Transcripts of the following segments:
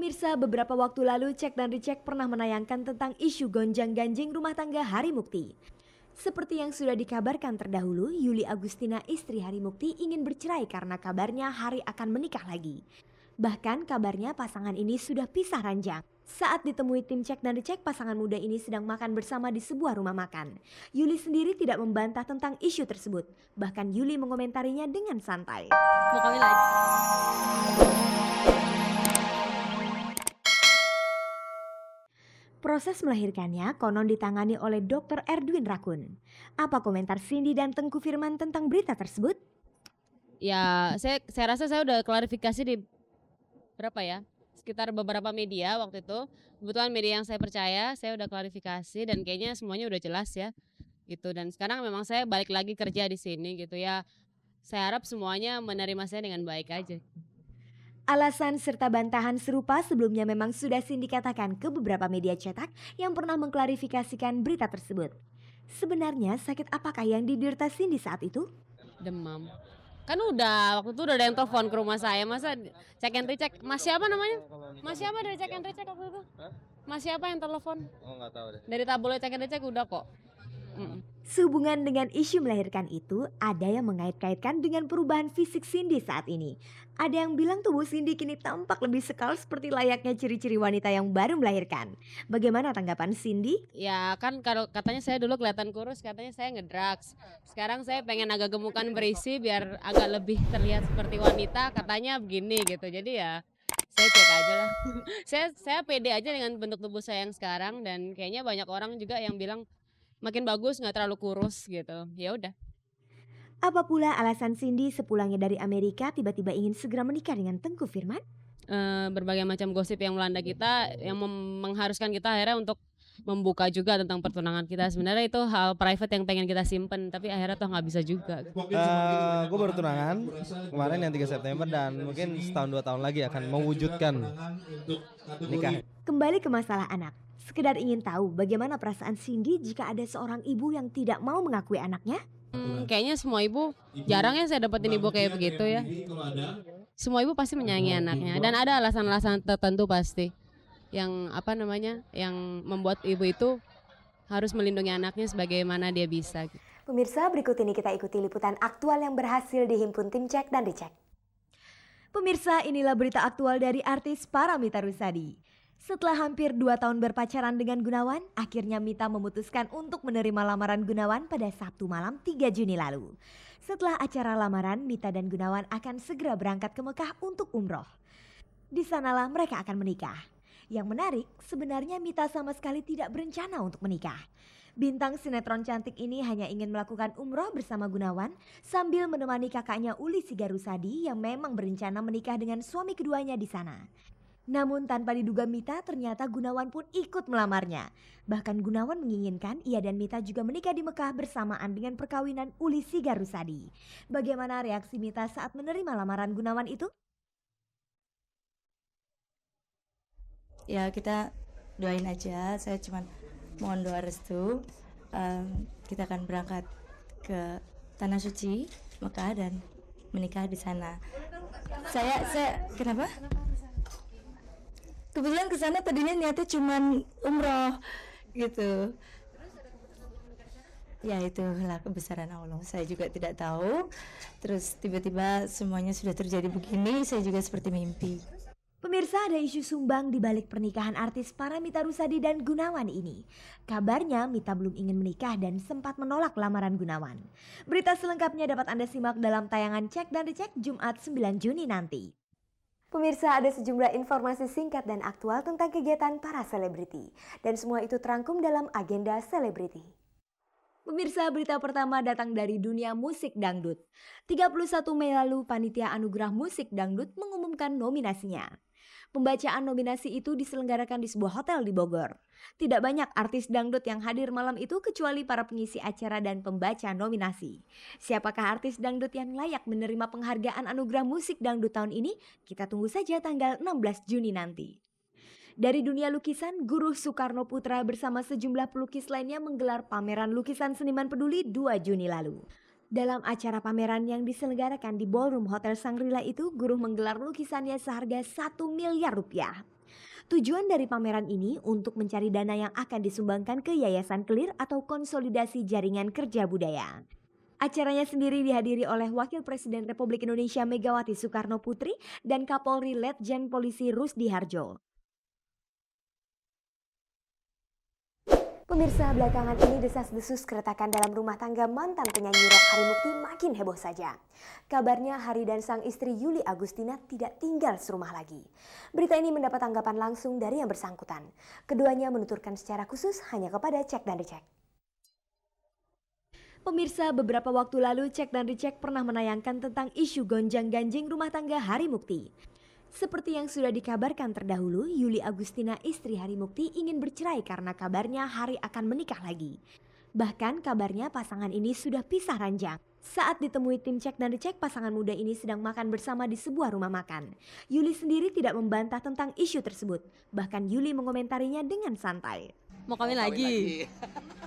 Pemirsa, beberapa waktu lalu Cek dan Recheck pernah menayangkan tentang isu gonjang-ganjing rumah tangga Hari Mukti. Seperti yang sudah dikabarkan terdahulu, Yuli Agustina istri Hari Mukti ingin bercerai karena kabarnya Hari akan menikah lagi. Bahkan kabarnya pasangan ini sudah pisah ranjang. Saat ditemui tim Cek dan Recheck, pasangan muda ini sedang makan bersama di sebuah rumah makan. Yuli sendiri tidak membantah tentang isu tersebut. Bahkan Yuli mengomentarinya dengan santai. Mau kawin lagi? Proses melahirkannya konon ditangani oleh Dr. Erdwin Rakun. Apa komentar Cindy dan Tengku Firman tentang berita tersebut? Ya, saya rasa saya udah klarifikasi di berapa ya? Sekitar beberapa media waktu itu. Kebetulan media yang saya percaya, saya udah klarifikasi dan kayaknya semuanya udah jelas ya. Gitu, dan sekarang memang saya balik lagi kerja di sini gitu ya. Saya harap semuanya menerima saya dengan baik aja. Alasan serta bantahan serupa sebelumnya memang sudah Cindy katakan ke beberapa media cetak yang pernah mengklarifikasikan berita tersebut. Sebenarnya sakit apakah yang diderita Cindy saat itu? Demam. Kan udah, waktu itu udah ada yang telepon ke rumah saya, masa Cek and Recheck, Mas siapa namanya? Mas siapa dari Cek and Recheck waktu itu? Mas siapa yang telepon? Oh nggak tahu deh. Dari tabloid Cek and Recheck udah kok. Sehubungan dengan isu melahirkan itu, ada yang mengait-kaitkan dengan perubahan fisik Cindy saat ini. Ada yang bilang tubuh Cindy kini tampak lebih sekal seperti layaknya ciri-ciri wanita yang baru melahirkan. Bagaimana tanggapan Cindy? Ya kan kalau katanya saya dulu kelihatan kurus, katanya saya ngedrugs. Sekarang saya pengen agak gemukan berisi biar agak lebih terlihat seperti wanita, katanya begini gitu. Jadi ya saya cek aja lah. saya pede aja dengan bentuk tubuh saya yang sekarang dan kayaknya banyak orang juga yang bilang makin bagus nggak terlalu kurus gitu. Ya udah. Apa pula alasan Cindy sepulangnya dari Amerika tiba-tiba ingin segera menikah dengan Tengku Firman? Berbagai macam gosip yang melanda kita yang mengharuskan kita akhirnya untuk membuka juga tentang pertunangan kita. Sebenarnya itu hal private yang pengen kita simpen, tapi akhirnya toh nggak bisa juga. Gue baru tunangan kemarin yang 3 September dan mungkin setahun 2 tahun lagi akan mewujudkan nikah. Kembali ke masalah anak. Sekedar ingin tahu bagaimana perasaan Cindy jika ada seorang ibu yang tidak mau mengakui anaknya? Kayaknya semua ibu, jarang ya saya dapetin ibu kayak begitu ya. Semua ibu pasti menyayangi anaknya dan ada alasan-alasan tertentu pasti yang yang membuat ibu itu harus melindungi anaknya sebagaimana dia bisa. Pemirsa, berikut ini kita ikuti liputan aktual yang berhasil dihimpun tim Cek dan Recheck. Pemirsa, inilah berita aktual dari artis Paramita Rusady. Setelah hampir 2 tahun berpacaran dengan Gunawan, akhirnya Mita memutuskan untuk menerima lamaran Gunawan pada Sabtu malam 3 Juni lalu. Setelah acara lamaran, Mita dan Gunawan akan segera berangkat ke Mekah untuk umroh. Di sanalah mereka akan menikah. Yang menarik, sebenarnya Mita sama sekali tidak berencana untuk menikah. Bintang sinetron cantik ini hanya ingin melakukan umroh bersama Gunawan sambil menemani kakaknya Uli Siga Rusady yang memang berencana menikah dengan suami keduanya di sana. Namun tanpa diduga Mita, ternyata Gunawan pun ikut melamarnya. Bahkan Gunawan menginginkan ia dan Mita juga menikah di Mekah bersamaan dengan perkawinan Uli Siga Rusady. Bagaimana reaksi Mita saat menerima lamaran Gunawan itu? Ya kita doain aja, saya cuma mohon doa restu. Kita akan berangkat ke Tanah Suci, Mekah dan menikah di sana. Saya kenapa? Kebetulan ke sana tadinya niatnya cuma umroh gitu. Ya itulah kebesaran Allah. Saya juga tidak tahu. Terus tiba-tiba semuanya sudah terjadi begini, saya juga seperti mimpi. Pemirsa, ada isu sumbang di balik pernikahan artis Paramita Rusady dan Gunawan ini. Kabarnya Mita belum ingin menikah dan sempat menolak lamaran Gunawan. Berita selengkapnya dapat Anda simak dalam tayangan Cek dan Recheck Jumat 9 Juni nanti. Pemirsa, ada sejumlah informasi singkat dan aktual tentang kegiatan para selebriti. Dan semua itu terangkum dalam agenda selebriti. Pemirsa, berita pertama datang dari dunia musik dangdut. 31 Mei lalu, Panitia Anugerah Musik Dangdut mengumumkan nominasinya. Pembacaan nominasi itu diselenggarakan di sebuah hotel di Bogor. Tidak banyak artis dangdut yang hadir malam itu kecuali para pengisi acara dan pembaca nominasi. Siapakah artis dangdut yang layak menerima penghargaan Anugerah Musik Dangdut tahun ini? Kita tunggu saja tanggal 16 Juni nanti. Dari dunia lukisan, Guru Soekarno Putra bersama sejumlah pelukis lainnya menggelar pameran lukisan seniman peduli 2 Juni lalu. Dalam acara pameran yang diselenggarakan di Ballroom Hotel Shangri-La itu, Guru menggelar lukisannya seharga 1 miliar rupiah. Tujuan dari pameran ini untuk mencari dana yang akan disumbangkan ke Yayasan Clear atau Konsolidasi Jaringan Kerja Budaya. Acaranya sendiri dihadiri oleh Wakil Presiden Republik Indonesia Megawati Soekarno Putri dan Kapolri Letjen Polisi Rusdi Harjo. Pemirsa, belakangan ini desas-desus keretakan dalam rumah tangga mantan penyanyi rock Hari Mukti makin heboh saja. Kabarnya Hari dan sang istri Yuli Agustina tidak tinggal serumah lagi. Berita ini mendapat tanggapan langsung dari yang bersangkutan. Keduanya menuturkan secara khusus hanya kepada Cek dan Dicek. Pemirsa, beberapa waktu lalu Cek dan Dicek pernah menayangkan tentang isu gonjang-ganjing rumah tangga Hari Mukti. Seperti yang sudah dikabarkan terdahulu, Yuli Agustina istri Hari Mukti ingin bercerai karena kabarnya Hari akan menikah lagi. Bahkan kabarnya pasangan ini sudah pisah ranjang. Saat ditemui tim Cek dan Dicek, pasangan muda ini sedang makan bersama di sebuah rumah makan. Yuli sendiri tidak membantah tentang isu tersebut. Bahkan Yuli mengomentarinya dengan santai. Mau kawin lagi?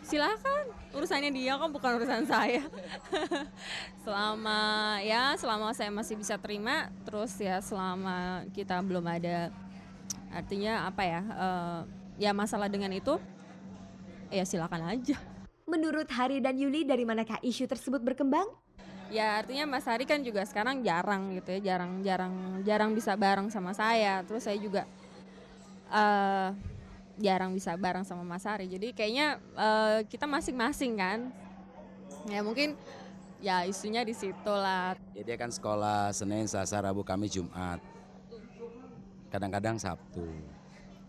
Silakan, urusannya dia kok, bukan urusan saya. selama saya masih bisa terima, terus ya selama kita belum ada, artinya apa ya, ya masalah dengan itu, ya silakan aja. Menurut Hari dan Yuli, dari manakah isu tersebut berkembang? Ya artinya Mas Hari kan juga sekarang jarang gitu ya, jarang bisa bareng sama saya. Terus saya juga jarang bisa bareng sama Mas Hari. Jadi kayaknya kita masing-masing kan. Ya mungkin ya isunya di situ lah. Ya dia kan sekolah Senin, Selasa, Rabu, Kamis, Jumat. Kadang-kadang Sabtu.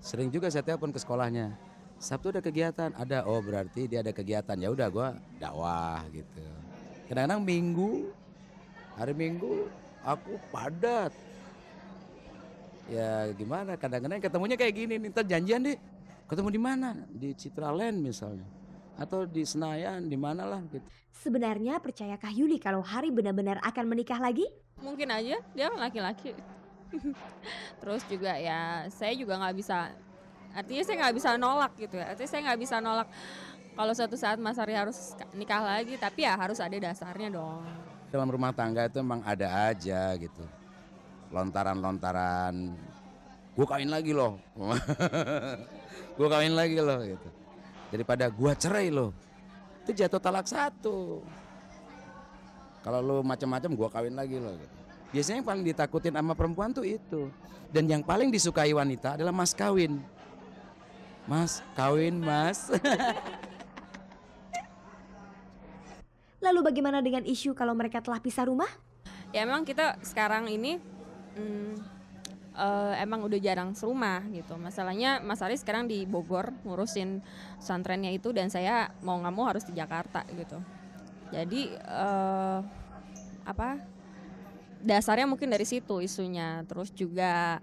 Sering juga saya telepon ke sekolahnya. Sabtu ada kegiatan, ada. Oh berarti dia ada kegiatan. Ya udah gua dakwah gitu. Kadang-kadang hari Minggu aku padat. Ya gimana, kadang-kadang ketemunya kayak gini nih, ntar janjian deh. Ketemu di mana? Di Citraland misalnya. Atau di Senayan, di mana lah gitu. Sebenarnya percayakah Yuli kalau Hari benar-benar akan menikah lagi? Mungkin aja, dia kan laki-laki. Terus juga ya saya juga nggak bisa, artinya saya nggak bisa nolak gitu ya. Artinya saya nggak bisa nolak kalau suatu saat Mas Hari harus nikah lagi, tapi ya harus ada dasarnya dong. Dalam rumah tangga itu emang ada aja gitu. Lontaran-lontaran, gue kawin lagi loh. Gue kawin lagi loh gitu. Daripada gue cerai loh. Itu jatuh talak 1. Kalau lo macam-macam gue kawin lagi loh gitu. Biasanya yang paling ditakutin sama perempuan tuh itu. Dan yang paling disukai wanita adalah mas kawin. Mas kawin mas. Lalu bagaimana dengan isu kalau mereka telah pisah rumah? Ya memang kita sekarang ini emang udah jarang serumah gitu. Masalahnya Mas Ari sekarang di Bogor ngurusin pesantrennya itu, dan saya mau nggak mau harus di Jakarta gitu. Jadi dasarnya mungkin dari situ isunya. Terus juga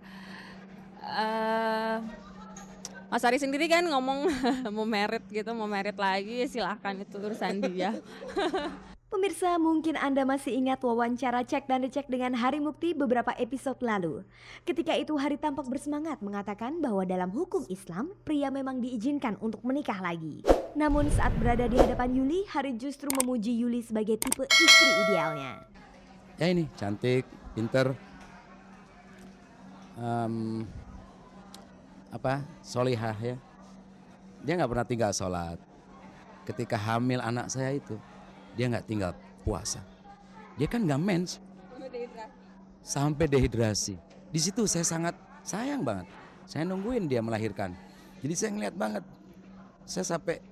Mas Ari sendiri kan ngomong mau merit lagi, silahkan, itu urusan dia. Pemirsa, mungkin Anda masih ingat wawancara Cek dan Dicek dengan Hari Mukti beberapa episode lalu. Ketika itu Hari tampak bersemangat mengatakan bahwa dalam hukum Islam, pria memang diizinkan untuk menikah lagi. Namun saat berada di hadapan Yuli, Hari justru memuji Yuli sebagai tipe istri idealnya. Ya ini cantik, pinter, solihah ya. Dia nggak pernah tinggal sholat. Ketika hamil anak saya itu, dia nggak tinggal puasa. Dia kan nggak mens, sampai dehidrasi. Di situ saya sangat sayang banget. Saya nungguin dia melahirkan. Jadi saya ngeliat banget. Saya sampai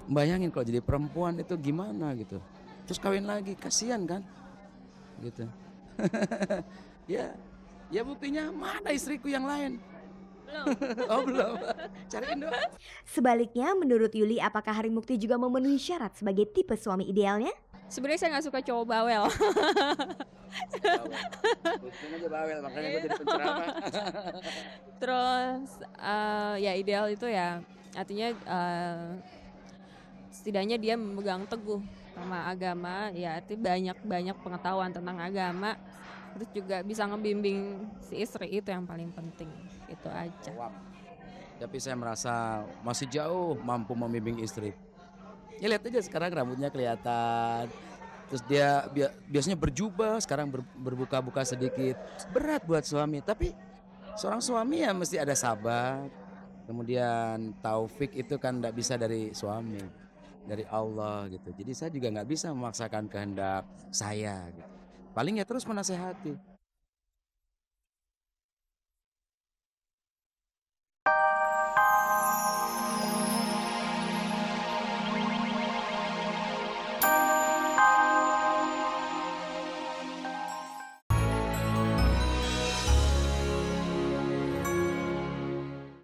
bayangin kalau jadi perempuan itu gimana gitu. Terus kawin lagi, kasihan kan? Gitu. Ya buktinya mana istriku yang lain? Belum. Oh belum. Cariin dong. Sebaliknya, menurut Yuli, apakah Hari Mukti juga memenuhi syarat sebagai tipe suami idealnya? Sebenarnya saya nggak suka cowok bawel. Buktinya aja bawel, makanya gue jadi penceramah. Terus ya ideal itu ya artinya setidaknya dia memegang teguh sama agama, ya artinya banyak pengetahuan tentang agama. Terus juga bisa ngebimbing si istri, itu yang paling penting. Itu aja. Tapi saya merasa masih jauh mampu membimbing istri. Ya lihat aja sekarang rambutnya kelihatan. Terus dia biasanya berjubah, sekarang berbuka-buka sedikit. Berat buat suami, tapi Seorang suami ya mesti ada sabar. Kemudian taufik itu kan tidak bisa dari suami, dari Allah gitu. Jadi saya juga nggak bisa memaksakan kehendak saya. Gitu. Paling ya terus menasehati.